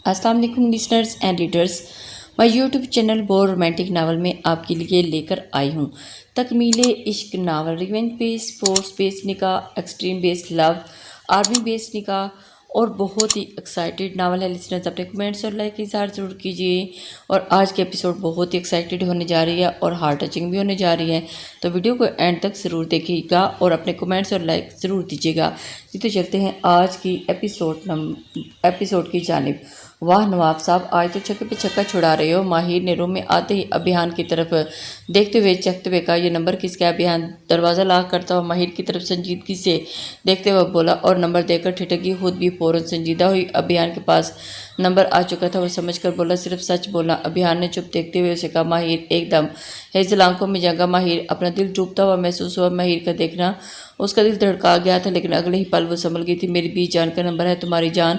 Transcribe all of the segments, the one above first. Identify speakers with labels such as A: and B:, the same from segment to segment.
A: السلام علیکم listeners and readers, میں یوٹیوب چینل بور رومانٹک ناول میں آپ کے لیے لے کر آئی ہوں تکمیل عشق ناول۔ ریونج بیس، فورس بیس نکاح، ایکسٹریم بیس لو، آرمی بیس نکاح اور بہت ہی ایکسائٹیڈ ناول ہے۔ لسنرز اپنے کمنٹس اور لائک اظہار ضرور کیجیے، اور آج کے ایپیسوڈ بہت ہی ایکسائٹیڈ ہونے جا رہی ہے اور ہارٹ ٹچنگ بھی ہونے جا رہی ہے، تو ویڈیو کو اینڈ تک ضرور دیکھیے گا اور اپنے کمنٹس اور لائک ضرور دیجیے گا۔ تو چلتے ہیں آج کی ایپیسوڈ کی جانب۔ واہ نواب صاحب، آج تو چھکے پہ چھکا چھڑا رہے ہو۔ ماہر نے روم میں آتے ہی ابھیان کی طرف دیکھتے ہوئے چکتے ہوئے کہا، یہ نمبر کس کا ہے؟ ابھیان دروازہ لاک کرتا ہوا ماہر کی طرف سنجیدگی سے دیکھتے ہوئے بولا اور نمبر دے کر ٹھٹکی خود بھی فوراً سنجیدہ ہوئی۔ ابھیان کے پاس نمبر آ چکا تھا، وہ سمجھ کر بولا، صرف سچ بولنا۔ ابھیان نے چپ دیکھتے ہوئے اسے کہا۔ ماہر ایک دم ہیزل آنکھوں میں جگہ ماہر اپنا دل ڈوبتا ہوا محسوس ہوا۔ ماہر کا دیکھنا اس کا دل دھڑکا گیا تھا، لیکن اگلے ہی پل وہ سنبھل گئی تھی۔ میری بی جان کا نمبر ہے، تمہاری جان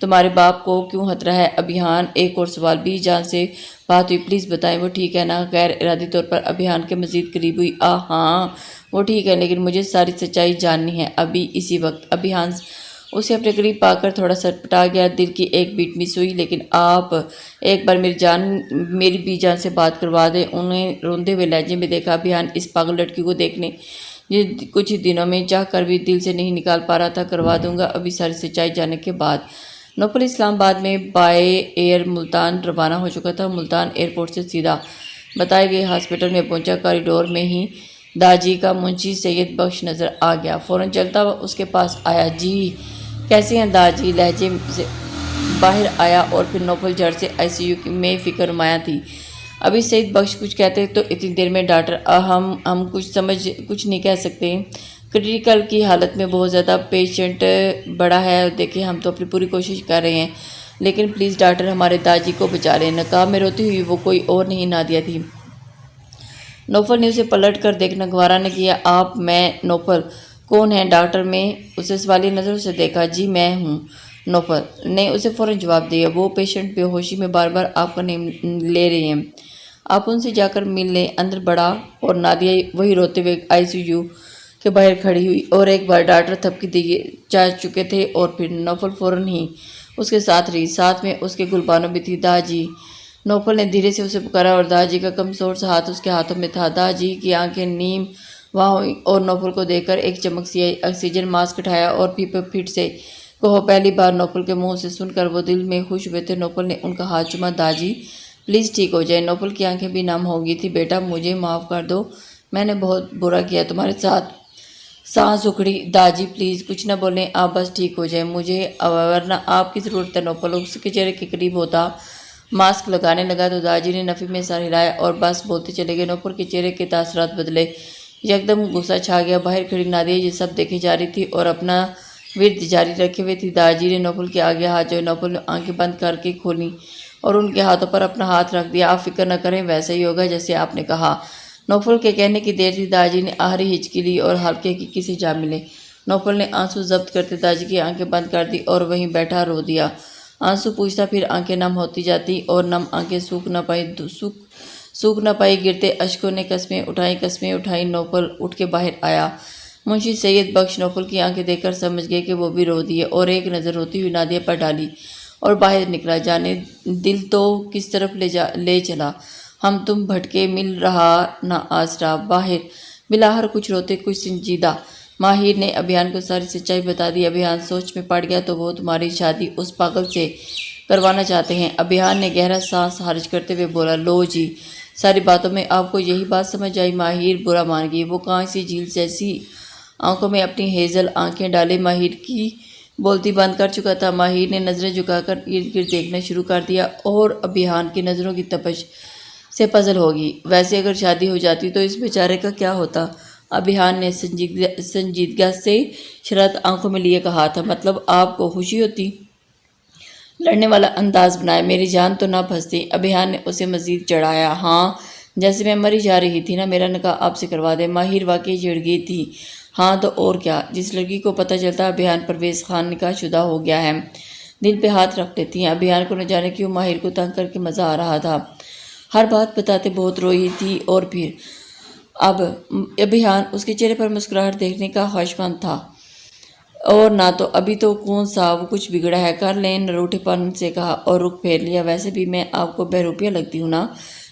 A: تمہارے باپ کو کیوں خطرہ ہے؟ ابھیان ایک اور سوال، بی جان سے بات ہوئی؟ پلیز بتائیں، وہ ٹھیک ہے نا؟ غیر ارادی طور پر ابھیان کے مزید قریب ہوئی۔ ہاں وہ ٹھیک ہے، لیکن مجھے ساری سچائی جاننی ہے ابھی اسی وقت۔ ابھیان اسے اپنے قریب پا کر تھوڑا سٹپٹا گیا، دل کی ایک بیٹ مس ہوئی۔ لیکن آپ ایک بار میری بی جان سے بات کروا دیں۔ انہیں روندے ہوئے لہجے میں دیکھا۔ ابھیان اس پاگل لڑکی کو دیکھنے کچھ دنوں میں چاہ کر بھی دل سے نہیں نکال پا رہا تھا۔ کروا دوں گا ابھی ساری سچائی جاننے کے بعد۔ نوفل اسلام آباد میں بائی ایئر ملتان روانہ ہو چکا تھا۔ ملتان ایئرپورٹ سے سیدھا بتائے گئے ہاسپٹل میں پہنچا۔ کوریڈور میں ہی داجی کا منشی سید بخش نظر آ گیا۔ فوراً چلتا ہوا اس کے پاس آیا۔ جی کیسے ہیں داجی؟ لہجے سے باہر آیا، اور پھر نوفل جھٹ سے آئی سی یو میں فکر نمایاں تھی۔ ابھی سید بخش کچھ کہتے تو اتنی دیر میں ڈاکٹر ہم کچھ نہیں کہہ سکتے، کریٹیکل کی حالت میں بہت زیادہ پیشنٹ بڑا ہے۔ دیکھیں ہم تو اپنی پوری کوشش کر رہے ہیں، لیکن پلیز ڈاکٹر ہمارے داجی کو بچا لیں۔ نقاب میں روتی ہوئی وہ کوئی اور نہیں نادیہ تھی۔ نوفل نے اسے پلٹ کر دیکھنا گوارا نہ کیا۔ آپ؟ میں نوفل۔ کون ہے ڈاکٹر؟ میں اسے سوالیہ نظروں سے دیکھا۔ جی میں ہوں۔ نوفل نے اسے فوراً جواب دیا۔ وہ پیشنٹ بے ہوشی میں بار بار آپ کا نیم لے رہے ہیں، آپ ان سے جا کر مل لیں۔ اندر بڑھا اور نادیہ وہی روتے ہوئے آئی سی یو کے باہر کھڑی ہوئی، اور ایک بار ڈاکٹر تھپکی دیے جا چکے تھے، اور پھر نوفل فوراً ہی اس کے ساتھ رہی، ساتھ میں اس کے گلبانوں بھی تھی۔ داجی! نوفل نے دھیرے سے اسے پکارا، اور داجی کا کمزور سا ہاتھ اس کے ہاتھوں میں تھا۔ داجی کی آنکھیں نیم وہاں ہوئی، اور نوفل کو دیکھ کر ایک چمک سی آئی۔ آکسیجن ماسک اٹھایا اور پھٹ سے کہو۔ پہلی بار نوفل کے منہ سے سن کر وہ دل میں خوش ہوئے تھے۔ نوفل نے ان کا ہاتھ چوما۔ داجی پلیز ٹھیک ہو جائے۔ نوفل کی آنکھیں بھی نم ہو گئی تھی۔ بیٹا مجھے معاف کر دو، میں نے بہت برا کیا تمہارے ساتھ۔ سانس اکھڑی۔ داجی پلیز کچھ نہ بولیں، آپ بس ٹھیک ہو جائیں، مجھے ورنہ آپ کی ضرورت ہے۔ نوفل اس کے چہرے کے قریب ہوتا ماسک لگانے لگا تو داجی نے نفی میں سر ہلایا اور بس بولتے چلے گئے۔ نوفل کے چہرے کے تاثرات بدلے، یکدم غصہ چھا گیا۔ باہر کھڑی نادیہ یہ سب دیکھے جا رہی تھی اور اپنا ورد جاری رکھے ہوئے تھی۔ داجی نے نوفل کے آگے ہاتھ جوڑے۔ نوفل نے آنکھیں بند کر کے کھولیں اور ان کے ہاتھوں پر اپنا ہاتھ رکھ دیا۔ آپ فکر نہ کریں، ویسا ہی ہوگا جیسے آپ نے کہا۔ نوفل کے کہنے کی دیر تھی، داجی نے آخری ہچکی لی اور ہلکے حقیقی سے جا ملے۔ نوفل نے آنسو ضبط کرتے داجی کی آنکھیں بند کر دی اور وہیں بیٹھا رو دیا۔ آنسو پوچھتا، پھر آنکھیں نم ہوتی جاتی اور نم آنکھیں سوکھ نہ پائی۔ گرتے اشکوں نے قسمیں اٹھائیں۔ نوفل اٹھ کے باہر آیا۔ منشی سید بخش نوفل کی آنکھیں دیکھ کر سمجھ گئے کہ وہ بھی رو دیے، اور ایک نظر روتی ہوئی نادیہ پر ڈالی اور باہر نکلا۔ جانے دل تو کس طرف لے چلا، ہم تم بھٹکے، مل رہا نہ آسرا۔ باہر بلاہر کچھ روتے کچھ سنجیدہ ماہر نے ابھیان کو ساری سچائی بتا دی۔ ابھیان سوچ میں پڑ گیا تو وہ تمہاری شادی اس پاگل سے کروانا چاہتے ہیں۔ ابھیان نے گہرا سانس خارج کرتے ہوئے بولا۔ لو جی، ساری باتوں میں آپ کو یہی بات سمجھ آئی؟ ماہر برا مان گئی۔ وہ کانچ سی جھیل جیسی آنکھوں میں اپنی ہیزل آنکھیں ڈالے ماہر کی بولتی بند کر چکا تھا۔ ماہر نے نظریں جھکا کر ارد گرد دیکھنا شروع کر دیا اور ابھیان کی نظروں کی تپش سے پزل ہوگی۔ ویسے اگر شادی ہو جاتی تو اس بیچارے کا کیا ہوتا؟ ابھیان نے سنجیدگی سے شرارت آنکھوں میں لیے کہا تھا۔ مطلب آپ کو خوشی ہوتی؟ لڑنے والا انداز بنایا۔ میری جان تو نہ پھنستی؟ ابھیان نے اسے مزید چڑھایا۔ ہاں جیسے میں مری جا رہی تھی نا، میرا نکاح آپ سے کروا دے۔ ماہر واقعی چڑھ گئی تھی۔ ہاں تو اور کیا، جس لڑکی کو پتہ چلتا ابھیان پرویز خان نکاح شدہ ہو گیا ہے، دل پہ ہاتھ رکھ لیتی ہیں۔ ابھیان کو نہ جانے کیوں ماہر کو تنگ کر کے مزہ آ رہا تھا۔ ہر بات بتاتے بہت روئی تھی، اور پھر اب ابھیان اس کے چہرے پر مسکراہٹ دیکھنے کا خواہشمند تھا۔ اور نہ تو ابھی تو کون سا وہ کچھ بگڑا ہے، کر لیں، نروٹے پن سے کہا اور رخ پھیر لیا۔ ویسے بھی میں آپ کو بہروپیہ لگتی ہوں نا،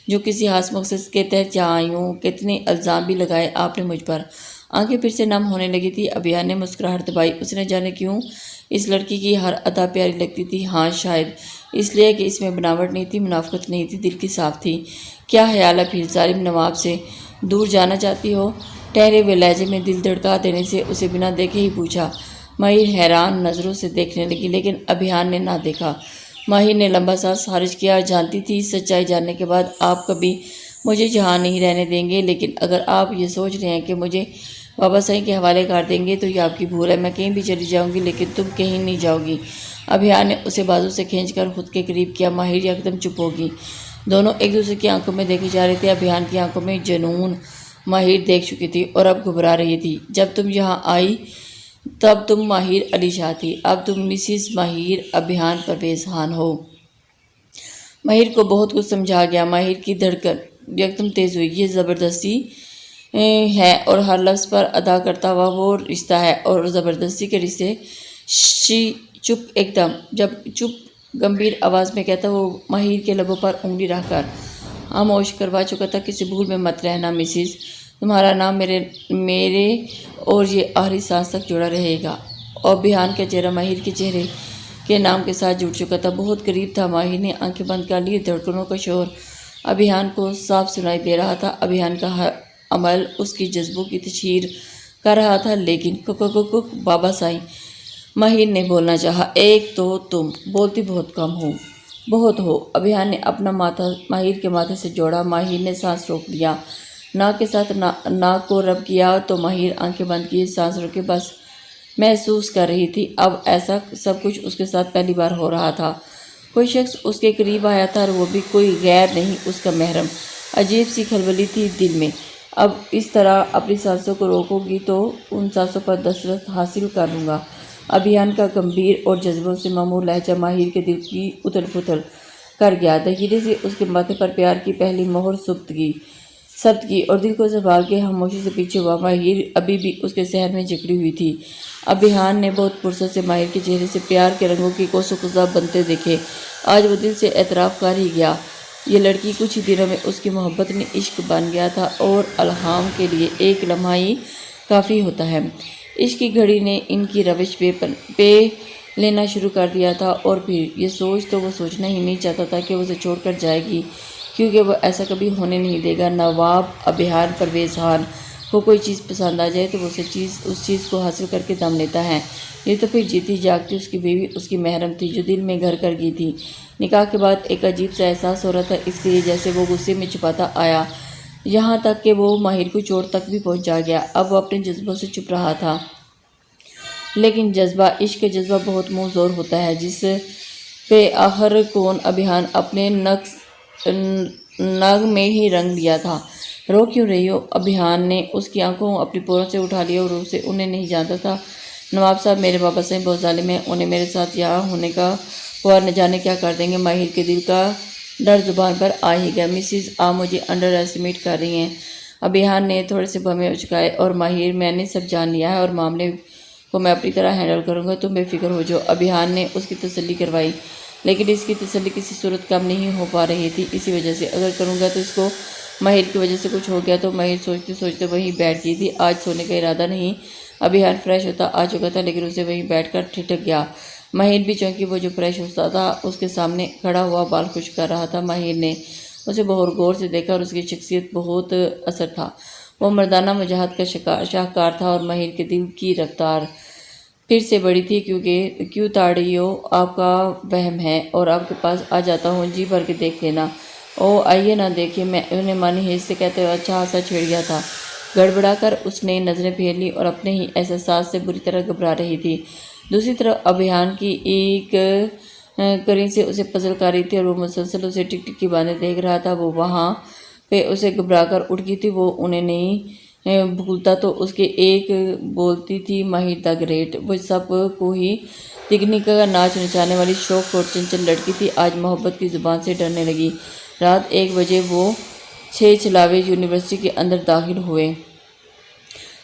A: جو کسی خاص مقصد کے تحت یہاں آئی ہوں۔ کتنے الزام بھی لگائے آپ نے مجھ پر۔ آنکھیں پھر سے نم ہونے لگی تھی۔ ابھیان نے مسکراہٹ دبائی۔ اس نے جانے کیوں اس لڑکی کی ہر ادا پیاری لگتی تھی۔ ہاں، شاید اس لیے کہ اس میں بناوٹ نہیں تھی، منافقت نہیں تھی، دل کی صاف تھی۔ کیا خیال ہے پھر، ظالم نواب سے دور جانا چاہتی ہو؟ ٹھہرے ہوئے لہجے میں دل دھڑکا دینے سے اسے بنا دیکھے ہی پوچھا۔ ماہر حیران نظروں سے دیکھنے لگی، لیکن ابھیان نے نہ دیکھا۔ ماہر نے لمبا سانس خارج کیا۔ جانتی تھی سچائی جاننے کے بعد آپ کبھی مجھے یہاں نہیں رہنے دیں گے، لیکن اگر آپ یہ سوچ رہے ہیں کہ مجھے بابا سائیں کے حوالے کر دیں گے تو یہ آپ کی بھول ہے۔ میں کہیں بھی چلی جاؤں گی، لیکن تم کہیں نہیں جاؤ گی۔ ابھیان نے اسے بازو سے کھینچ کر خود کے قریب کیا۔ ماہر یکدم چپ ہوگی۔ دونوں ایک دوسرے کی آنکھوں میں دیکھے جا رہے تھے۔ ابھیان کی آنکھوں میں جنون ماہر دیکھ چکی تھی اور اب گھبرا رہی تھی۔ جب تم یہاں آئی تب تم ماہر علی شاہ تھی، اب تم مسز ماہر ابھیان پرویز خان ہو۔ ماہر کو بہت کچھ سمجھا گیا۔ ماہر کی دھڑکن یکدم تیز ہوئی۔ یہ زبردستی ہے اور ہر لفظ پر ادا کرتا ہوا وہ رشتہ ہے، اور زبردستی کے رشتے۔ چپ ایک دم۔ جب چپ گمبھیر آواز میں کہتا وہ ماہر کے لبوں پر انگلی رکھ کر خاموش کروا چکا تھا۔ کسی بھول میں مت رہنا مسز، تمہارا نام میرے اور یہ آخری سانس تک جڑا رہے گا۔ اور ابھیان کا چہرہ ماہر کے چہرے کے نام کے ساتھ جڑ چکا تھا، بہت قریب تھا۔ ماہر نے آنکھیں بند کر لی۔ دھڑکنوں کا شور ابھیان کو صاف سنائی دے رہا تھا۔ ابھیان کا ہر عمل اس کی جذبوں کی تشہیر کر رہا تھا، لیکن بابا سائیں، ماہر نے بولنا چاہا۔ ایک تو تم بولتی بہت کم ہو، بہت ہو۔ ابھیان نے اپنا ماتھا ماہر کے ماتھے سے جوڑا۔ ماہر نے سانس روک لیا، ناک کے ساتھ ناک کو رب کیا تو ماہر آنکھیں بند کیے، سانس روکے، بس محسوس کر رہی تھی۔ اب ایسا سب کچھ اس کے ساتھ پہلی بار ہو رہا تھا۔ کوئی شخص اس کے قریب آیا تھا اور وہ بھی کوئی غیر نہیں، اس کا محرم۔ عجیب سی کھلبلی تھی دل میں۔ اب اس طرح اپنی سانسوں کو روکو گی تو ان سانسوں پر دسترس حاصل کر لوں گا۔ ابھیان کا گمبھیر اور جذبوں سے معمور لہجہ ماہر کے دل کی اتھل پتھل کر گیا۔ دھیرے سے اس کے ماتھے پر پیار کی پہلی مہر ثبت کی اور دل کو سنبھال کے خاموشی سے پیچھے ہوا۔ ماہر ابھی بھی اس کے صحن میں جکڑی ہوئی تھی۔ ابھیان نے بہت فرصت سے ماہر کے چہرے سے پیار کے رنگوں کی کوس و قزح بنتے دیکھے۔ آج وہ دل سے اعتراف کر ہی گیا۔ یہ لڑکی کچھ ہی دنوں میں اس کی محبت میں عشق بن گیا تھا، اور الہام کے لیے ایک لمحہ ہی کافی ہوتا ہے۔ عشق کی گھڑی نے ان کی روش پہ لینا شروع کر دیا تھا، اور پھر یہ سوچ تو وہ سوچنا ہی نہیں چاہتا تھا کہ وہ اسے چھوڑ کر جائے گی، کیونکہ وہ ایسا کبھی ہونے نہیں دے گا۔ نواب ابھیان پرویز خان کو کوئی چیز پسند آ جائے تو وہ اس چیز کو حاصل کر کے دم لیتا ہے۔ یہ تو پھر جیتی جاگتی اس کی بیوی اس کی محرم تھی، جو دل میں گھر کر گئی تھی۔ نکاح کے بعد ایک عجیب سا احساس ہو رہا تھا، اس لیے جیسے وہ غصے میں چھپاتا آیا، یہاں تک کہ وہ ماہر کو چوٹ تک بھی پہنچا گیا۔ اب وہ اپنے جذبوں سے چھپ رہا تھا، لیکن جذبہ، عشق کا جذبہ بہت منہ زور ہوتا ہے، جس پہ آخر کون ابھیان اپنے نگ میں ہی رنگ لیا تھا۔ رو کیوں رہی ہو؟ ابھیان نے اس کی آنکھوں اپنی پوروں سے اٹھا لیا اور اسے انہیں نہیں جانتا تھا۔ نواب صاحب، میرے بابا سائیں بہت ظالم ہیں، انہیں میرے ساتھ یہاں ہونے کا ہوا نہ جانے کیا کر دیں گے۔ ماہر کے دل کا ڈر زبان پر آ ہی گیا۔ مسز، آپ مجھے انڈر ایسٹیمیٹ کر رہی ہیں۔ ابھیان نے تھوڑے سے بھویں اچکائے۔ اور ماہر، میں نے سب جان لیا ہے اور معاملے کو میں اپنی طرح ہینڈل کروں گا، تم بے فکر ہو جاؤ۔ ابھیان نے اس کی تسلی کروائی، لیکن اس کی تسلی کسی صورت کم نہیں ہو پا رہی تھی، اسی وجہ سے اگر کروں گا تو اس کو ماہر کی وجہ سے کچھ ہو گیا تو۔ ماہر سوچتے سوچتے وہیں بیٹھ گئی تھی۔ آج سونے کا ارادہ نہیں۔ ابھیان فریش ہوتا آ چکا تھا، لیکن اسے وہیں بیٹھ کر ٹھٹک گیا۔ ماہر بھی چونکہ وہ جو فریش ہوتا تھا اس کے سامنے کھڑا ہوا بال خشک کر رہا تھا۔ ماہر نے اسے بہت غور سے دیکھا اور اس کی شخصیت بہت اثر تھا۔ وہ مردانہ وجاہت کا شاہکار تھا، اور ماہر کے دل کی رفتار پھر سے بڑی تھی۔ کیوں تاڑیو، آپ کا وہم ہے، اور آپ کے پاس آ جاتا ہوں، جی بھر کے دیکھ لینا۔ او آئیے نہ دیکھیے، میں انہیں مانی ہیج سے کہتے ہوئے اچھا خاصا چھڑ گیا تھا۔ گڑبڑا کر اس نے نظریں پھیر لی اور اپنے ہی احساسات سے بری طرح گھبرا رہی تھی۔ دوسری طرف ابھیان کی ایک کرین سے اسے پزل کر رہی تھی، اور وہ مسلسل اسے ٹک ٹک کی باندھے دیکھ رہا تھا۔ وہ وہاں پہ اسے گھبرا کر اٹھ گئی تھی۔ وہ انہیں نہیں بھولتا تو اس کے ایک بولتی تھی ماہر دا گریٹ، وہ سب کو ہی تکنی کا ناچ نچانے والی شوق اور چنچل لڑکی تھی، آج محبت کی زبان سے ڈرنے لگی۔ رات 1 بجے وہ چھے چھلاوے یونیورسٹی کے اندر داخل ہوئے۔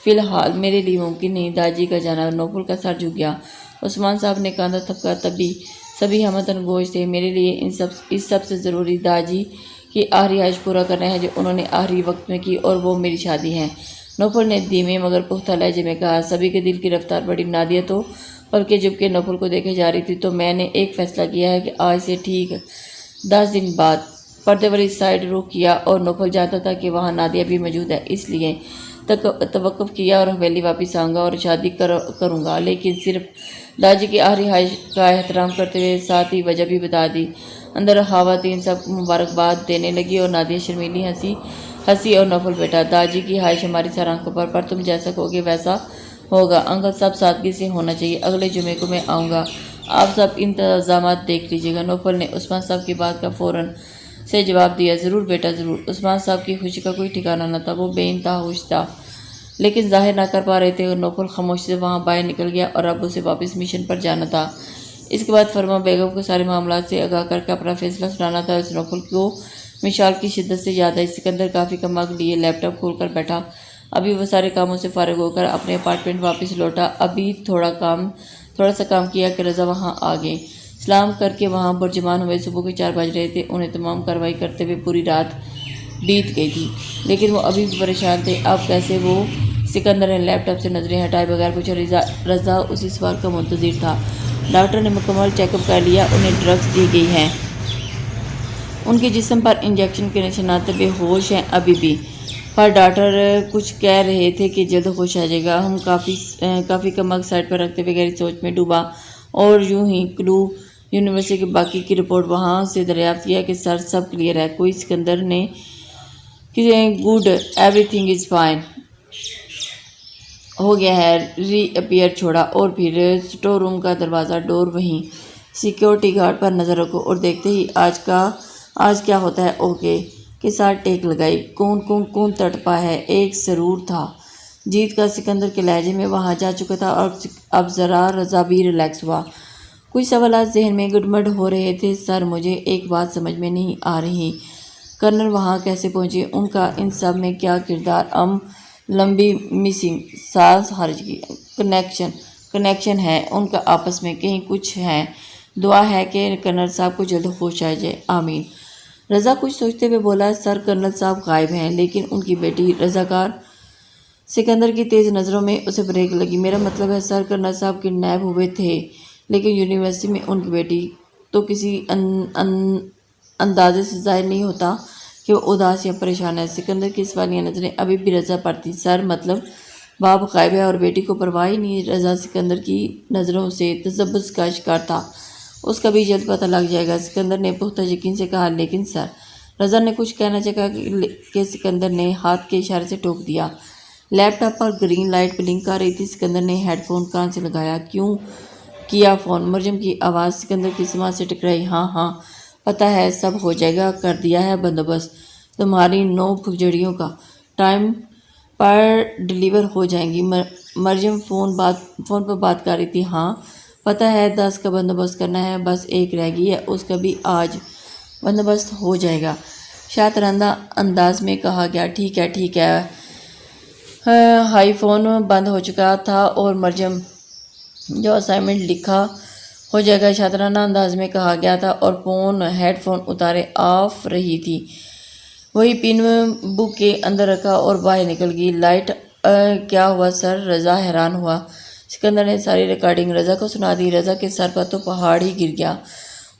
A: فی الحال میرے لیے ممکن نہیں داجی کا جانا۔ نوفل کا سر جھک گیا۔ عثمان صاحب نے کاندھا تھپکا، سبھی ہمدن گوش تھے۔ میرے لیے اس سب سے ضروری داجی کی آخری خواہش پورا کرنا ہے جو انہوں نے آخری وقت میں کی، اور وہ میری شادی ہے۔ نوفل نے دھیمے مگر پختہ لہجے میں کہا۔ سبھی کے دل کی رفتار بڑی۔ نادیہ تو پلکیں جھپ کے نوفل کو دیکھے جا رہی تھی۔ تو میں نے ایک فیصلہ کیا ہے کہ آج سے ٹھیک 10 دن بعد پردے والی سائڈ رخ کیا، اور نوفل جانتا تھا کہ وہاں نادیہ بھی موجود ہے، اس لیے توقف کیا اور حویلی واپس آؤں گا اور شادی کروں گا، لیکن صرف داجی کی آخری خواہش کا احترام کرتے ہوئے، ساتھ ہی وجہ بھی بتا دی۔ اندر خواتین سب مبارکباد دینے لگی اور نادیہ شرمیلی ہنسی اور نوفل بیٹا، داجی کی خواہش ہماری سر آنکھوں پر تم جیسا کہوگے ویسا ہوگا انکل، سب سادگی سے ہونا چاہیے۔ اگلے جمعے کو میں آؤں گا، آپ سب انتظامات دیکھ لیجیے گا۔ نوفل نے عثمان صاحب کی بات کا فوراً سے جواب دیا، ضرور بیٹا ضرور۔ عثمان صاحب کی خوشی کا کوئی ٹھکانہ نہ تھا، وہ بے انتہا خوش تھا، لیکن ظاہر نہ کر پا رہے تھے۔ نوفل خاموشی سے وہاں باہر نکل گیا اور اب اسے واپس مشن پر جانا تھا۔ اس کے بعد فرما بیگم کو سارے معاملات سے آگاہ کر کے اپنا فیصلہ سنانا تھا۔ اس نوفل کو مشال کی شدت سے یاد آئی۔ سکندر کافی کم وقت لیے لیپ ٹاپ کھول کر بیٹھا۔ ابھی وہ سارے کاموں سے فارغ ہو کر اپنے اپارٹمنٹ واپس لوٹا۔ ابھی تھوڑا سا کام کیا کہ رضا وہاں آ گئے۔ سلام کر کے وہاں برجمان ہوئے۔ صبح کے 4 بج رہے تھے۔ انہیں تمام کارروائی کرتے ہوئے پوری رات بیت گئی تھی، لیکن وہ ابھی بھی پریشان تھے۔ اب کیسے؟ وہ سکندر نے لیپ ٹاپ سے نظریں ہٹائے بغیر پوچھا۔ رضا اسی سوال کا منتظر تھا۔ ڈاکٹر نے مکمل چیک اپ کر لیا، انہیں ڈرگز دی گئی ہیں، ان کے جسم پر انجیکشن کے نشانات، بے ہوش ہیں ابھی بھی، پر ڈاکٹر کچھ کہہ رہے تھے کہ جلد ہوش آ جائے گا۔ ہم کافی کم وقت سائٹ پر رکھتے ہوئے گہری سوچ میں ڈوبا، اور یوں ہی کلو یونیورسٹی کے باقی کی رپورٹ وہاں سے دریافت کیا کہ سر سب کلیئر ہے۔ کوئی سکندر نے good, everything is fine ہو گیا ہے، ری اپیئر چھوڑا، اور پھر سٹور روم کا دروازہ ڈور وہیں سیکیورٹی گارڈ پر نظر رکھو اور دیکھتے ہی آج کیا ہوتا ہے اوکے کے ساتھ ٹیک لگائی۔ کون تڑپا ہے؟ ایک سرور تھا جیت کا سکندر کے لہجے میں وہاں جا چکا تھا، اور اب ذرا رضا بھی ریلیکس ہوا۔ کچھ سوالات ذہن میں گڑبڑ ہو رہے تھے۔ سر مجھے ایک بات سمجھ میں نہیں آ رہی، کرنل وہاں کیسے پہنچے؟ ان کا ان سب میں کیا کردار؟ لمبی مسنگ سانس خارج کی کنیکشن ہے ان کا آپس میں، کہیں کچھ ہے۔ دعا ہے کہ کرنل صاحب کو جلد ہوش آ جائے، آمین۔ رضا کچھ سوچتے ہوئے بولا، سر کرنل صاحب غائب ہیں، لیکن ان کی بیٹی رضاکار؟ سکندر کی تیز نظروں میں اسے بریک لگی۔ میرا مطلب ہے سر کرنل صاحب کڈنیپ ہوئے تھے، لیکن یونیورسٹی میں ان کی بیٹی؟ تو کسی اندازے سے ظاہر نہیں ہوتا کہ وہ اداس یا پریشان ہے۔ سکندر کی سوالیہ نظریں ابھی بھی رضا پر تھیں۔ سر مطلب باپ غائب ہے اور بیٹی کو پرواہ ہی نہیں؟ رضا سکندر کی نظروں سے تذبذب کا شکار تھا۔ اس کا بھی جلد پتہ لگ جائے گا، سکندر نے پختہ یقین سے کہا۔ لیکن سر، رضا نے کچھ کہنا چاہا کہ سکندر نے ہاتھ کے اشارے سے ٹوک دیا۔ لیپ ٹاپ پر گرین لائٹ بلنک کر رہی تھی۔ سکندر نے ہیڈ فون کان سے لگایا۔ کیوں کیا فون؟ مریم کی آواز سکندر کی سماعت سے ٹکرائی۔ ہاں پتہ ہے، سب ہو جائے گا، کر دیا ہے بندوبست، تمہاری 9 پھجڑیوں کا ٹائم پر ڈیلیور ہو جائیں گی۔ مریم فون پر بات کر رہی تھی۔ ہاں پتہ ہے، 10 کا بندوبست کرنا ہے، بس ایک رہ گئی ہے، اس کا بھی آج بندوبست ہو جائے گا، شاطرانہ انداز میں کہا گیا۔ ٹھیک ہے۔ ہائی فون بند ہو چکا تھا اور مریم جو اسائنمنٹ لکھا ہو جائے گا، شاطرانہ انداز میں کہا گیا تھا، اور ہیڈ فون اتارے آف رہی تھی۔ وہی پن بک کے اندر رکھا اور باہر نکل گئی۔ لائٹ کیا ہوا سر؟ رضا حیران ہوا۔ سکندر نے ساری ریکارڈنگ رضا کو سنا دی۔ رضا کے سر پر تو پہاڑ ہی گر گیا۔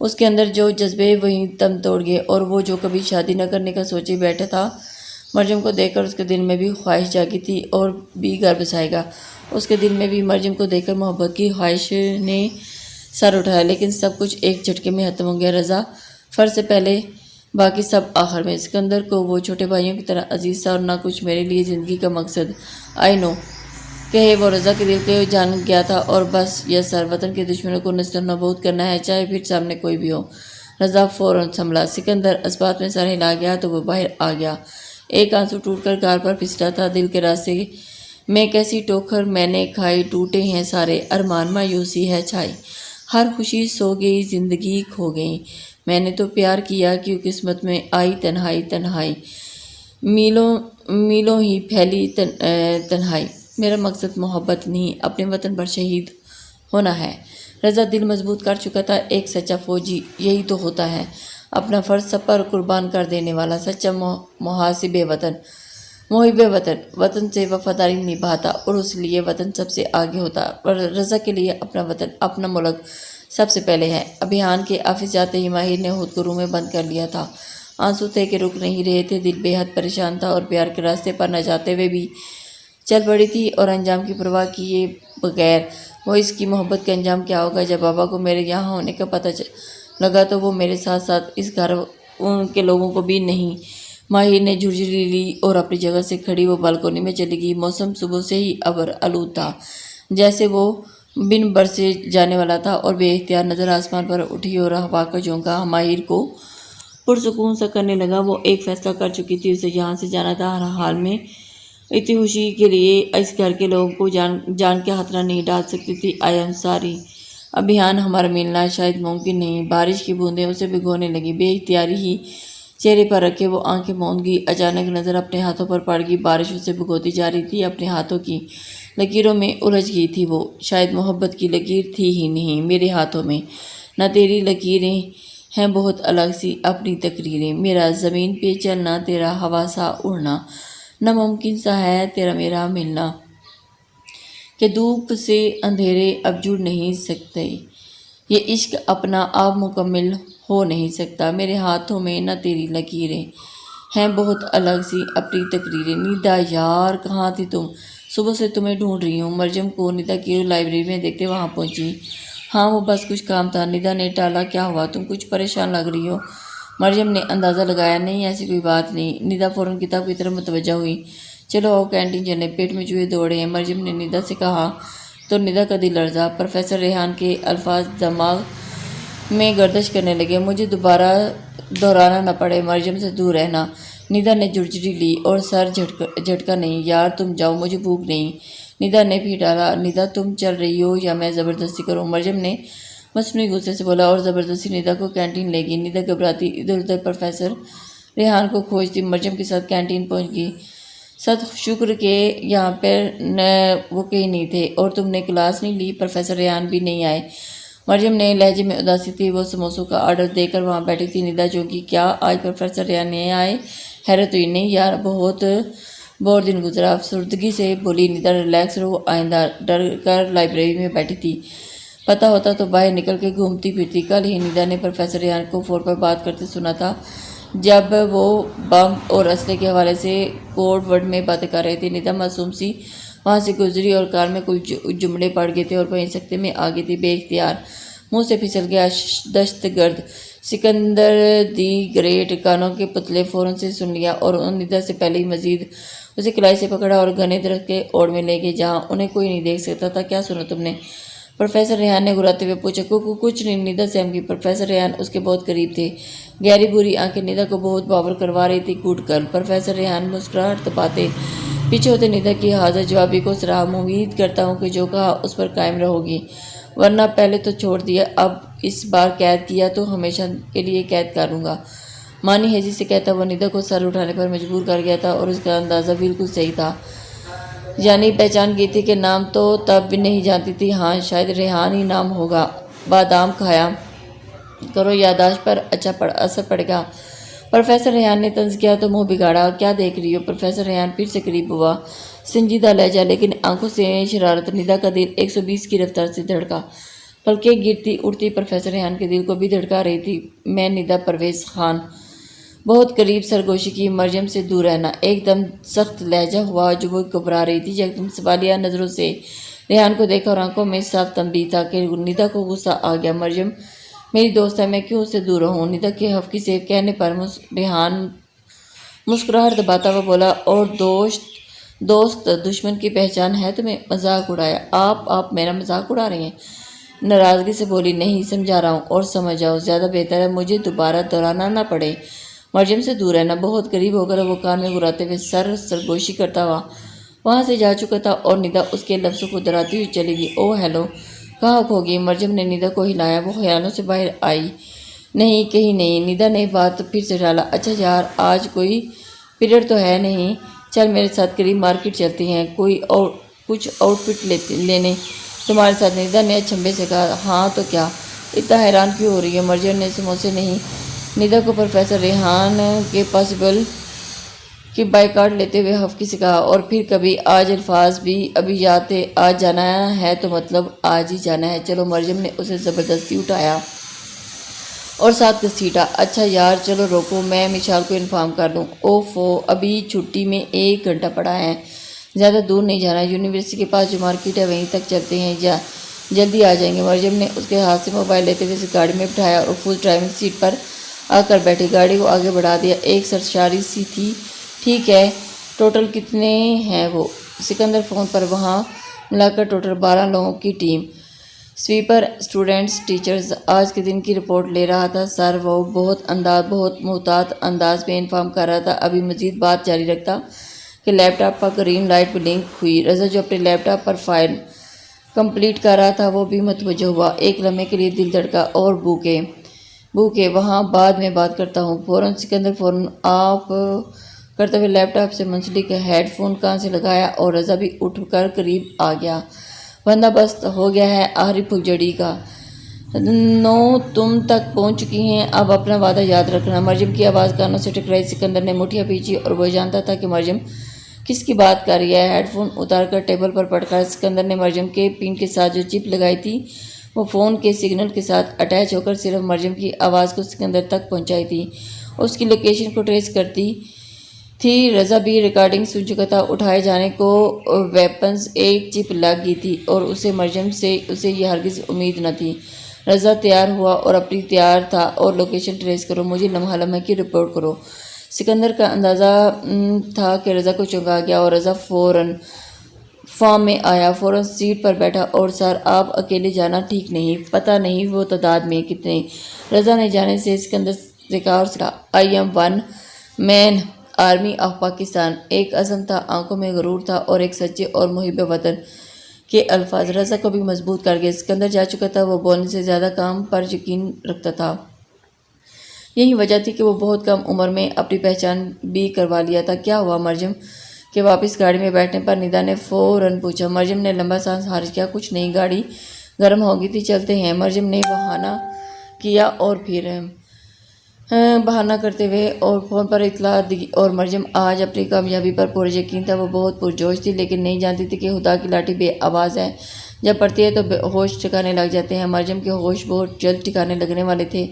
A: اس کے اندر جو جذبے وہیں دم توڑ گئے، اور وہ جو کبھی شادی نہ کرنے کا سوچے بیٹھا تھا، مریم کو دیکھ کر اس کے دل میں بھی خواہش جاگی تھی، اور بھی گھر بسائے گا۔ اس کے دل میں بھی مریم کو دیکھ کر محبت کی خواہش نے سر اٹھایا، لیکن سب کچھ ایک جھٹکے میں ختم ہو گیا۔ رضا فرض سے پہلے، باقی سب آخر میں۔ سکندر کو وہ چھوٹے بھائیوں کی طرح عزیز تھا، اور نہ کچھ میرے لیے زندگی کا مقصد آئی نو کہے وہ رضا کے دل کو جان گیا تھا، اور بس یس سر، وطن کے دشمنوں کو نصب نابود کرنا ہے، چاہے پھر سامنے کوئی بھی ہو۔ رضا فوراً سنبھلا۔ سکندر اسبات میں سر ہلا گیا تو وہ باہر آ گیا۔ ایک آنسو ٹوٹ کر گال پر پھسلا تھا۔ دل کے راستے میں کیسی ٹوکر میں نے کھائی، ٹوٹے ہیں سارے ارمان، مایوسی ہے چھائی، ہر خوشی سو گئی، زندگی کھو گئی۔ میں نے تو پیار کیا، کیوں قسمت میں آئی تنہائی، میلوں ہی پھیلی تنہائی۔ میرا مقصد محبت نہیں، اپنے وطن پر شہید ہونا ہے۔ رضا دل مضبوط کر چکا تھا۔ ایک سچا فوجی یہی تو ہوتا ہے، اپنا فرض سب پر قربان کر دینے والا سچا محاسب وطن، محب وطن، وطن سے وفاداری نبھاتا اور اس لیے وطن سب سے آگے ہوتا۔ پر رضا کے لیے اپنا وطن، اپنا ملک سب سے پہلے ہے۔ ابھیان کے آفس جاتے ہی ماہر نے خود کو روم میں بند کر لیا تھا۔ آنسو تھے کہ رک نہیں رہے تھے، دل بے حد پریشان تھا اور پیار کے راستے پر نہ جاتے ہوئے بھی چل پڑی تھی اور انجام کی پرواہ کیے بغیر۔ وہ اس کی محبت کا انجام کیا ہوگا؟ جب بابا کو میرے یہاں ہونے کا پتہ لگا تو وہ میرے ساتھ ساتھ اس گھر کے لوگوں کو بھی نہیں۔ ماہر نے جھرجھری لی اور اپنی جگہ سے کھڑی وہ بالکونی میں چلی گئی۔ موسم صبح سے ہی ابر آلود تھا، جیسے وہ بن برسے جانے والا تھا، اور بے اختیار نظر آسمان پر اٹھی اور ہوا کا جھونکا ماہر کو پرسکون سا کرنے لگا۔ وہ ایک فیصلہ کر چکی تھی، اسے یہاں سے جانا تھا ہر حال میں۔ اتنی خوشی کے لیے اس گھر کے لوگوں کو جان کے خطرہ نہیں ڈال سکتی تھی۔ آئی ایم سوری ابھیان، ہمارا ملنا شاید ممکن نہیں۔ بارش کی بوندیں اسے بھگونے لگی۔ بے اختیاری ہی چہرے پر رکھے وہ آنکھیں موند گئی۔ اچانک نظر اپنے ہاتھوں پر پڑ گئی۔ بارش اسے بھگوتی جا رہی تھی، اپنے ہاتھوں کی لکیروں میں الجھ گئی تھی وہ۔ شاید محبت کی لکیر تھی ہی نہیں میرے ہاتھوں میں، نہ تیری لکیریں ہیں بہت الگ سی اپنی تقریریں۔ میرا زمین پہ چلنا، تیرا ہوا سا اڑنا، ناممکن سا ہے تیرا میرا ملنا، کہ دھوپ سے اندھیرے اب جڑ نہیں سکتے، یہ عشق اپنا آپ مکمل ہو نہیں سکتا۔ میرے ہاتھوں میں نہ تیری لکیریں ہیں بہت الگ سی اپنی تقریریں۔ ندا یار کہاں تھی تم؟ صبح سے تمہیں ڈھونڈ رہی ہوں۔ مریم کو ندا کی لائبریری میں دیکھتے وہاں پہنچی۔ ہاں وہ بس کچھ کام تھا۔ ندا نے ٹالا۔ کیا ہوا؟ تم کچھ پریشان لگ رہی ہو۔ مریم نے اندازہ لگایا۔ نہیں ایسی کوئی بات نہیں۔ ندا فوراً کتاب کی طرف متوجہ ہوئی۔ چلو آؤ کینٹین چلیں، پیٹ میں چوہے دوڑے ہیں، مریم نے ندا سے کہا تو ندا کا دل لرزا۔ پروفیسر ریحان کے الفاظ دماغ میں گردش کرنے لگے۔ مجھے دوبارہ دہرانا نہ پڑے، مریم سے دور رہنا۔ ندا نے جھرجھری لی اور سر جھٹکا۔ نہیں یار تم جاؤ، مجھے بھوک نہیں۔ ندا نے بھی ڈالا۔ ندا تم چل رہی ہو یا میں زبردستی کروں؟ مریم نے مصنوعی غصے سے بولا اور زبردستی ندا کو کینٹین لے گئی۔ ندا گھبراتی ادھر ادھر پروفیسر ریحان کو کھوجتی مریم کے ساتھ کینٹین پہنچ گئی۔ صد شکر کہ یہاں پر وہ کہیں نہیں تھے۔ اور تم نے کلاس نہیں لی؟ پروفیسر ریحان بھی نہیں آئے؟ مریم نے لہجے میں اداسی تھی۔ وہ سموسوں کا آرڈر دے کر وہاں بیٹھی تھی۔ ندا چونکی۔ کیا آج پروفیسر ریحان نہیں آئے؟ حیرت ہوئی۔ نہیں یار، بہت بور دن گزرا، افسردگی سے بولی ندا۔ ریلیکس رہو آئندہ، ڈر کر لائبریری میں بیٹھی تھی۔ پتہ ہوتا تو باہر نکل کے گھومتی پھرتی۔ کل ہی ندا نے پروفیسر ریحان کو فون پر بات کرتے سنا تھا، جب وہ بم اور اسلحے کے حوالے سے کوڈ ورڈ میں باتیں کر رہے تھے۔ ندا معصوم سی وہاں سے گزری اور کار میں کچھ جملے پڑ گئے تھے اور وہیں سکتے میں آ گئی تھی۔ بے اختیار منہ سے پھسل گیا دست گرد سکندر دی گریٹ۔ کانوں کے پتلے فوراً سے سن لیا اور ندا سے پہلے ہی مزید اسے کلائی سے پکڑا اور گھنے درخت کے اوڑ میں لے گئے جہاں انہیں کوئی نہیں دیکھ سکتا تھا۔ کیا سنا تم نے؟ پروفیسر ریحان نے گھراتے ہوئے پوچھا۔ کچھ نہیں، ندا سہم گئی۔ پروفیسر ریحان اس کے بہت قریب تھے۔ گہری بری آنکھیں ندا کو بہت باور کروا رہی تھی۔ Good girl. پروفیسر ریحان مسکراہٹ دباتے پیچھے ہوتے ندا کی حاضر جوابی کو سراہا۔ امید کرتا ہوں کہ جو کہا اس پر قائم رہو گی، ورنہ پہلے تو چھوڑ دیا، اب اس بار قید کیا تو ہمیشہ کے لیے قید کروں گا۔ مانی ہیجی سے کہتا وہ ندا کو سر اٹھانے پر مجبور کر گیا تھا اور اس کا اندازہ بالکل صحیح تھا۔ یعنی پہچان گئی تھی کہ نام تو تب بھی نہیں جانتی تھی۔ ہاں شاید ریحان ہی نام ہوگا۔ بادام کھایا کرو، یادداشت پر اچھا اثر پڑے گا۔ پروفیسر ریحان نے طنز کیا تو منہ بگاڑا۔ کیا دیکھ رہی ہو؟ پروفیسر ریحان پھر سے قریب ہوا، سنجیدہ لہجہ لیکن آنکھوں سے شرارت۔ ندا کا دل 120 کی رفتار سے دھڑکا، پلکیں گرتی اٹھتی پروفیسر ریحان کے دل کو بھی دھڑکا رہی تھی۔ میں ندا پرویز خان، بہت قریب سرگوشی کی۔ مریم سے دور رہنا۔ ایک دم سخت لہجہ ہوا جو وہ گھبرا رہی تھی۔ یکدم سوالیہ نظروں سے ریحان کو دیکھا اور آنکھوں میں صاف تنبیہ تھا کہ ندا کو غصہ آ گیا۔ مریم میری دوست ہے، میں کیوں اس سے دور رہوں؟ ندا کے حفقی سے کہنے پر ریحان مسکراہٹ دباتا ہوا بولا، اور دوست دشمن کی پہچان ہے تمہیں؟ مذاق اڑایا۔ آپ میرا مذاق اڑا رہے ہیں؟ ناراضگی سے بولی۔ نہیں، سمجھا رہا ہوں اور سمجھ جاؤ، زیادہ بہتر ہے مجھے دوبارہ دہرانا نہ پڑے۔ مریم سے دور رہنا۔ بہت قریب ہو کر وہ کان میں گھراتے ہوئے سرگوشی کرتا ہوا وہاں سے جا چکا تھا اور ندا اس کے لفظوں کو دہراتی ہوئی چلی گئی۔ او ہیلو، کہاں کھو گئی؟ مریم نے ندا کو ہلایا۔ وہ خیالوں سے باہر آئی۔ نہیں کہیں نہیں۔ ندا نے بات پھر سے ڈالا۔ اچھا یار، آج کوئی پیریڈ تو ہے نہیں، چل میرے ساتھ قریب مارکیٹ چلتی ہیں، کوئی کچھ آؤٹ فٹ لینے تمہارے ساتھ؟ ندا نے اچنبھے سے کہا۔ ہاں تو کیا، اتنا حیران کیوں ہو رہی ہے؟ مرجان نے سموسے نہیں ندا کو پروفیسر ریحان کے پاسبل کی بائیکاٹ لیتے ہوئے حفقی سے کہا، اور پھر کبھی آج الفاظ بھی ابھی یاد تھے۔ آج جانا ہے تو مطلب آج ہی جانا ہے، چلو۔ مریم نے اسے زبردستی اٹھایا اور ساتھ گھسیٹا۔ اچھا یار چلو روکو، میں مشال کو انفارم کر دوں۔ اوفو، ابھی چھٹی میں 1 گھنٹہ پڑا ہے، زیادہ دور نہیں جانا، یونیورسٹی کے پاس جو مارکیٹ ہے وہیں تک چلتے ہیں، جلدی آ جائیں گے۔ مریم نے اس کے ہاتھ سے موبائل لیتے ہوئے اسے گاڑی میں بٹھایا اور خود ڈرائیونگ سیٹ پر آ کر بیٹھی، گاڑی کو آگے بڑھا دیا۔ ایک سرشاری سی تھی۔ ٹھیک ہے، ٹوٹل کتنے ہیں وہ؟ سکندر فون پر، وہاں ملا کر ٹوٹل 12 لوگوں کی ٹیم، سویپر، اسٹوڈنٹس، ٹیچرز۔ آج کے دن کی رپورٹ لے رہا تھا سر وہ بہت محتاط انداز میں انفارم کر رہا تھا۔ ابھی مزید بات جاری رکھتا کہ لیپ ٹاپ پر گرین لائٹ بلنک ہوئی۔ رضا جو اپنے لیپ ٹاپ پر فائل کمپلیٹ کر رہا تھا وہ بھی متوجہ ہوا۔ ایک لمحے کے لیے دل دھڑکا اور بوکے وہاں بعد میں بات کرتا ہوں۔ فوراً سکندر فوراً آف کرتے ہوئے لیپ ٹاپ سے منسلک ہیڈ فون کان سے لگایا اور رضا بھی اٹھ کر قریب آ گیا۔ بندوبست ہو گیا ہے آخری پھگجڑی کا، 9 تم تک پہنچ چکی ہیں، اب اپنا وعدہ یاد رکھنا۔ مریم کی آواز کانوں سے ٹکرائی۔ سکندر نے مٹھیاں پیچھی اور وہ جانتا تھا کہ مریم کس کی بات کر رہی ہے۔ ہیڈ فون اتار کر ٹیبل پر پٹکا۔ سکندر نے مریم کے پن کے ساتھ جو چپ لگائی تھی وہ فون کے سگنل کے ساتھ اٹیچ ہو کر صرف مریم کی آواز کو سکندر تک پہنچائی تھی، اس کی لوکیشن کو ٹریس کرتی تھی۔ رضا بھی ریکارڈنگ سن چکا تھا۔ اٹھائے جانے کو ویپنز ایک چپ لگ گئی تھی اور اسے مریم سے اسے یہ ہرگز امید نہ تھی۔ رضا تیار ہوا اور اپنی تیار تھا اور لوکیشن ٹریس کرو، مجھے لمحہ لمحہ کی رپورٹ کرو۔ سکندر کا اندازہ تھا کہ رضا کو چونکا گیا اور رضا فوراً فارم میں آیا، فوراً سیٹ پر بیٹھا اور سر آپ اکیلے جانا ٹھیک نہیں، پتہ نہیں وہ تعداد میں کتنے۔ رضا نے جانے سے سکندر سے کہا اور کہا، I am one man army of Pakistan. ایک عزم تھا، آنکھوں میں غرور تھا اور ایک سچے اور محب وطن کے الفاظ رضا کو بھی مضبوط کر گئے۔ سکندر جا چکا تھا، وہ بولنے سے زیادہ کام پر یقین رکھتا تھا۔ یہی وجہ تھی کہ وہ بہت کم عمر میں اپنی پہچان بھی کروا لیا تھا۔ کیا ہوا مریم کے واپس گاڑی میں بیٹھنے پر ندا نے فوراً پوچھا۔ مریم نے لمبا سانس خارج کیا، کچھ نہیں، گاڑی گرم ہو گئی تھی، چلتے ہیں۔ مریم نے بہانہ کیا اور پھر بہانہ کرتے ہوئے اور فون پر اطلاع دی، اور مریم آج اپنی کامیابی پر پورا یقین تھا۔ وہ بہت پرجوش تھی لیکن نہیں جانتی تھی کہ خدا کی لاٹھی بے آواز ہے، جب پڑتی ہے تو ہوش ٹھکانے لگ جاتے ہیں۔ مریم کے ہوش بہت جلد ٹھکانے لگنے والے تھے۔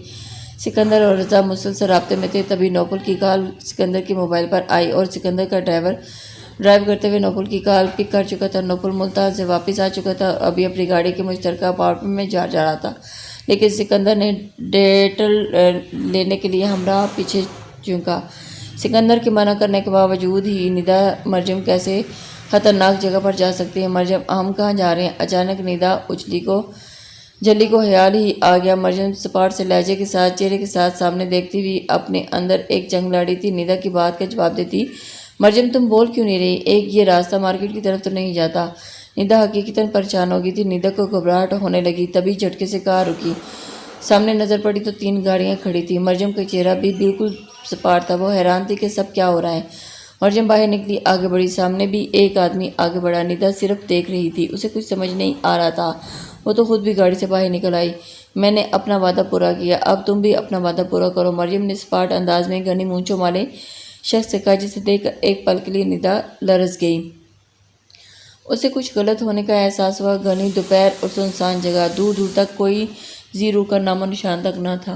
A: سکندر اور رضا مسلسل رابطے میں تھے، تبھی نوفل کی کال سکندر کے موبائل پر آئی اور سکندر کا ڈرائیو کرتے ہوئے نوفل کی کال پک کر چکا تھا۔ نوفل ملتان سے واپس آ چکا تھا اور ابھی اپنی گاڑی کے مشترکہ اپارٹمنٹ میں جا رہا تھا، لیکن سکندر نے ڈیٹل لینے کے لیے ہمراہ پیچھے جھونکا۔ سکندر کے منع کرنے کے باوجود ہی ندا مریم کیسے خطرناک جگہ پر جا سکتی ہے؟ مریم ہم کہاں جا رہے ہیں؟ اچانک ندا جلی کو خیال ہی آ گیا۔ مریم سپاٹ سے لہجے کے ساتھ چہرے کے ساتھ سامنے دیکھتی ہوئی اپنے اندر ایک جنگ لڑی تھی۔ ندا کی بات کا جواب دیتی، مریم تم بول کیوں نہیں رہی؟ ایک یہ راستہ مارکیٹ کی طرف تو نہیں جاتا؟ ندا حقیقتاً پریشان ہو گئی تھی۔ ندا کو گھبراہٹ ہونے لگی، تبھی جھٹکے سے کار رکی۔ سامنے نظر پڑی تو 3 گاڑیاں کھڑی تھیں۔ مریم کا چہرہ بھی بالکل سپاٹ تھا، وہ حیران تھی کہ سب کیا ہو رہا ہے۔ مریم باہر نکلی، آگے بڑھی، سامنے بھی ایک آدمی آگے بڑھا۔ ندا صرف دیکھ رہی تھی، اسے کچھ سمجھ نہیں آ رہا تھا۔ وہ تو خود بھی گاڑی سے باہر نکل آئی۔ میں نے اپنا وعدہ پورا کیا، اب تم بھی اپنا وعدہ پورا کرو، مریم نے سپاٹ انداز میں گھنی مونچھوں والے شخص سے کہا، جسے دیکھ کر ایک پل کے لیے ندا لرز گئی۔ اسے کچھ غلط ہونے کا احساس ہوا۔ گھنی دوپہر اور سنسان جگہ، دور دور تک کوئی زیرو کا نام و نشان تک نہ تھا۔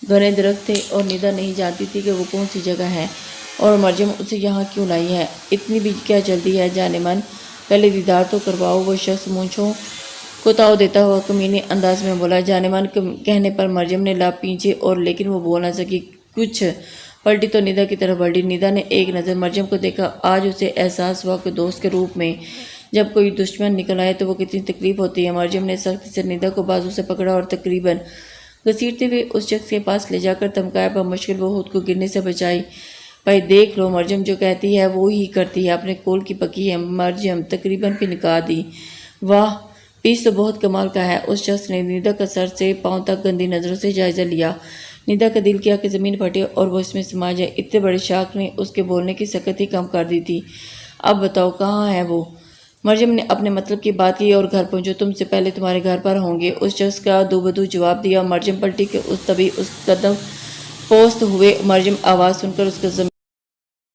A: گھنے درخت تھے اور ندا نہیں جانتی تھی کہ وہ کون سی جگہ ہے اور مریم اسے یہاں کیوں لائی ہے۔ اتنی بھی کیا جلدی ہے جان من، پہلے دیدار تو کرواؤ، وہ شخص مونچھوں کو تاؤ دیتا ہوا کمینے انداز میں بولا۔ جان من کہنے پر مریم نے لب پیچھے اور لیکن وہ بول نہ سکی کچھ۔ پلٹی تو ندا کی طرف بڑھی۔ ندا نے ایک نظر مریم کو دیکھا۔ آج اسے احساس ہوا کہ دوست کے روپ میں جب کوئی دشمن نکل آئے تو وہ کتنی تکلیف ہوتی ہے۔ مریم نے سختی سے ندا کو بازو سے پکڑا اور تقریباً گھسیٹتے ہوئے اس شخص کے پاس لے جا کر دھمکایا۔ بمشکل وہ خود کو گرنے سے بچائی پائی۔ دیکھ لو، مریم جو کہتی ہے وہ ہی کرتی ہے، اپنے قول کی پکی ہے۔ مریم تقریباً پھنکا دی۔ واہ، پیس تو بہت کمال کا ہے۔ اس شخص نے ندا کا سر سے پاؤں تک گندی نظروں سے جائزہ لیا۔ ندا کا دل کیا کہ زمین پھٹے اور وہ اس میں سما جائے۔ اتنے بڑے شاخ نے اس کے بولنے کی سکت ہی کم کر دی تھی۔ اب بتاؤ کہاں ہے وہ؟ مریم نے اپنے مطلب کی بات کی اور گھر پہنچو، تم سے پہلے تمہارے گھر پر ہوں گے۔ اس شخص کا دو بدو جواب دیا۔ مریم پلٹی کہ تبھی اس قدم پوست ہوئے۔ مریم آواز سن کر اس کا